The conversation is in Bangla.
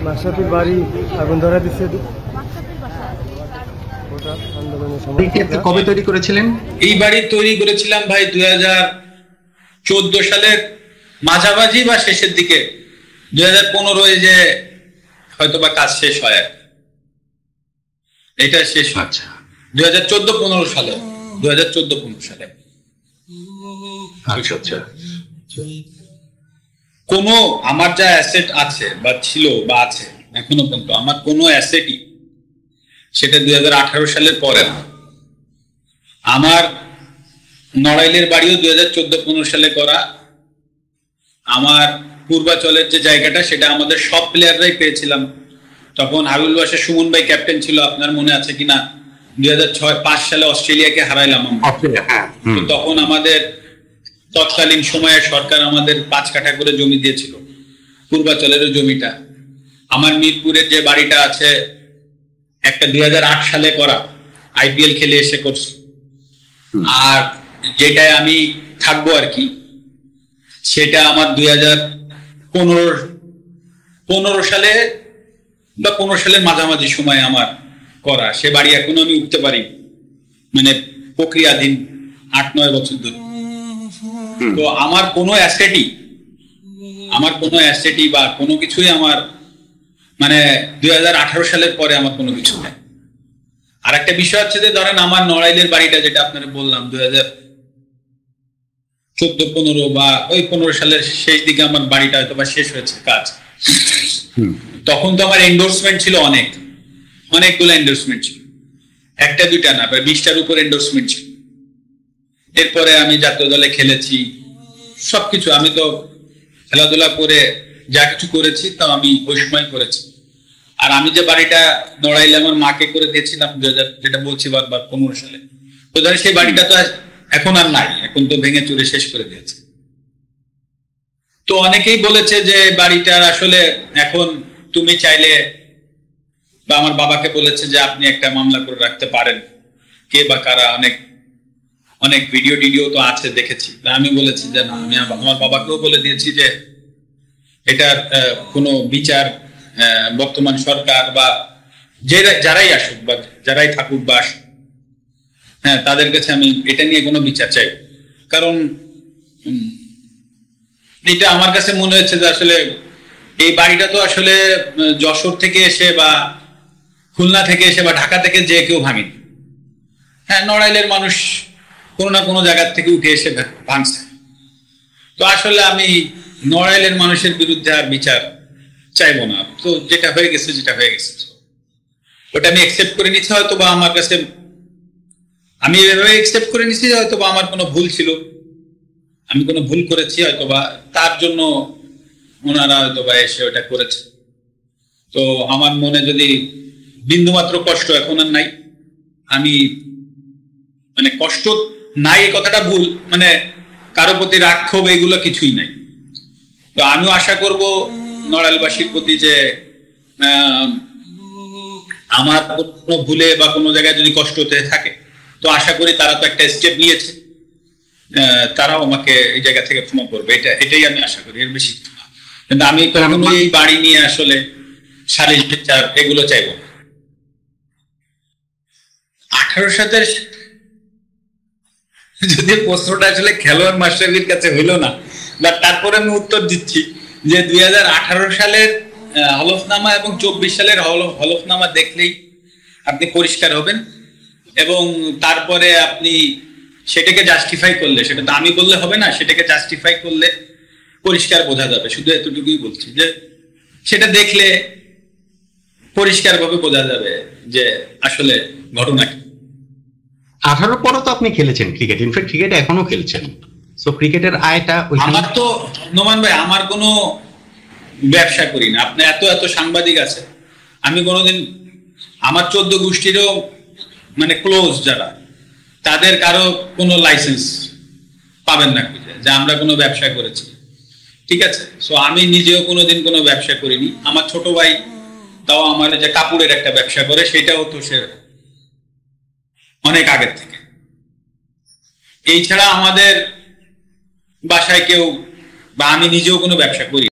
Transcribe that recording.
মাশরাফির বাড়ি আগুন ধরা দিচ্ছে। কবে তৈরি করেছিলেন? এই বাড়ি তৈরি করেছিলাম ভাই 2014 সালের মাঝামাঝি বা শেষের দিকে, 2015 যে হয়তো বা কাজ শেষ হয়, এটা শেষ। আচ্ছা, 2014-15 সালে, 2014-15 সালে। আচ্ছা আচ্ছা। কোনো আমার যা অ্যাসেট আছে বা ছিল বা আছে এখনো পর্যন্ত, আমার কোনো অ্যাসেটই সেটা 2018 সালের পরে না। আমার নড়াইলের বাড়িও 2014-15 সালে করা। আমার পূর্বাচলের যে জায়গাটা সেটা আমাদের সব প্লেয়াররাই পেয়েছিলাম। তখন হাবিবুল বাশার সুমন ভাই ক্যাপ্টেন ছিল, আপনার মনে আছে কিনা? 2006-5 সালে অস্ট্রেলিয়াকে হারাইলাম আমরা। তখন আমাদের তৎকালীন সময়ে সরকার আমাদের 5 কাঠা করে জমি দিয়েছিল, পূর্বাচলের জমিটা। আমার মিরপুরের যে বাড়িটা আছে একটা 2008 সালে করা, আইপিএল খেলে এসে করছি। আর যেটায় আমি থাকবো আর কি, সেটা আমার 2015 সালে বা 15 সালের মাঝামাঝি সময় আমার করা। সে বাড়ি এখনো আমি উঠতে পারি, মানে প্রক্রিয়াধীন 8-9 বছর ধরে। তো আমার কোনো অ্যাসেটই বা কোনো কিছুই আমার মানে 2018 সালের পরে আমার কোনো কিছু নেই। আর একটা বিষয় হচ্ছে যে ধরেন আমার নড়াইলের বাড়িটা যেটা আপনারা বললাম 2014-15 বা ওই 15 সালের শেষ দিকে আমার বাড়িটা হয়তো বা শেষ হয়েছে কাজ। তখন তো আমার এন্ডোর্সমেন্ট ছিল অনেকগুলো এন্ডোর্সমেন্ট ছিল, একটা দুইটা না, প্রায় 20টার উপর এন্ডোর্সমেন্ট ছিল। এরপরে আমি জাতীয় দলে খেলেছি, সবকিছু। আমি তো খেলাধুলা করে যা কিছু করেছি তাও আমি ওই সময় করেছি। আর আমি যে বাড়িটা নড়াইলে আমার মাকে করে দিয়েছিলাম যেটা বলছি বারবার 15 সালে, তো ধর সেই বাড়িটা তো এখন আর নাই, এখন তো ভেঙে চুরে শেষ করে দিয়েছে। তো অনেকেই বলেছে যে বাড়িটার আসলে এখন তুমি চাইলে, বা আমার বাবাকে বলেছে যে আপনি একটা মামলা করে রাখতে পারেন, কে বা কারা, অনেক ভিডিও তো আছে দেখেছি। আমি বলেছি যে না, আমি আমার বাবাকেও বলে দিয়েছি যে এটার কোনো বিচার বর্তমান সরকার বা যারাই আসুক বা যারাই থাকুক বা হ্যাঁ, তাদের কাছে আমি এটা নিয়ে কোনো বিচার চাই। কারণ এটা আমার কাছে মনে হচ্ছে যে আসলে এই বাড়িটা তো আসলে যশোর থেকে এসে বা খুলনা থেকে এসে বা ঢাকা থেকে যে কেউ ভাঙেনি। হ্যাঁ, নড়াইলের মানুষ কোনো না কোনো জায়গার থেকে উঠে এসে ভাঙছে। তো আসলে আমি নড়াইলের মানুষের বিরুদ্ধে আর বিচার চাইবো না। তো যেটা হয়ে গেছে ওটা আমি একসেপ্ট করে নিচ্ছি। হয়তো বা আমার কাছে আমি এভাবে একসেপ্ট করে নিচ্ছি, হয়তো বা আমার কোনো ভুল ছিল, আমি কোনো ভুল করেছি, হয়তো বা তার জন্য ওনারা হয়তো বা এসে ওটা করেছে। তো আমার মনে যদি বিন্দুমাত্র কষ্ট এখন আর নাই, আমি মানে কষ্ট নাই এই কথাটা ভুল, মানে কারো প্রতি রাগ ক্ষোভ এগুলো কিছুই নাই। তো আমিও আশা করব নড়াইলবাসীর প্রতি যে আমার কোনো ভুলে বা কোনো জায়গায় যদি কষ্ট হতে থাকে, তো আশা করি তারা তো একটা স্টেপ নিয়েছে, তারাও আমাকে এই জায়গা থেকে ক্ষমা করবে, এটাই আমি আশা করি, এর বেশি। কিন্তু আমি কখনো এই বাড়ি নিয়ে আসলে সালিশ বিচার এগুলো চাইবো না। 18 সালের যদি প্রশ্নটা আসলে খেলোয়াড় মাশরাফির কাছে হইলো না, বা তারপরে আমি উত্তর দিচ্ছি যে 2018 সালের হলফনামা এবং 24 সালের হলফনামা দেখলেই আপনি পরিষ্কার হবেন, এবং তারপরে আপনি সেটাকে জাস্টিফাই করলে, সেটা তো আমি বললে হবে না, সেটাকে জাস্টিফাই করলে পরিষ্কার বোঝা যাবে। শুধু এতটুকুই বলছি যে সেটা দেখলে পরিষ্কারভাবে বোঝা যাবে যে আসলে ঘটনা কি। 18 পরে তো আপনি খেলেছেন ক্রিকেট, ইনফ্যাক্ট ক্রিকেট এখনো খেলছেন। সো ক্রিকেটের আয়টা আমার তো নোমান ভাই, আমার কোনো ব্যবসা করি না। আপনি এত সাংবাদিক আছে, আমি কোনোদিন আমার 14 গোষ্ঠীরও মানে ক্লোজ যারা, তাদের কারো কোনো লাইসেন্স পাবেন না যে আমরা কোনো ব্যবসা করেছি, ঠিক আছে? সো আমি নিজেও কোনোদিন কোনো ব্যবসা করিনি। আমার ছোট ভাই তাও আমার যে কাপড়ের একটা ব্যবসা করে, সেটাও তো সে অনেক আগের থেকে। এই ছাড়া আমাদের বাসায় কেউ বা আমি নিজেও কোনো ব্যবসা করি।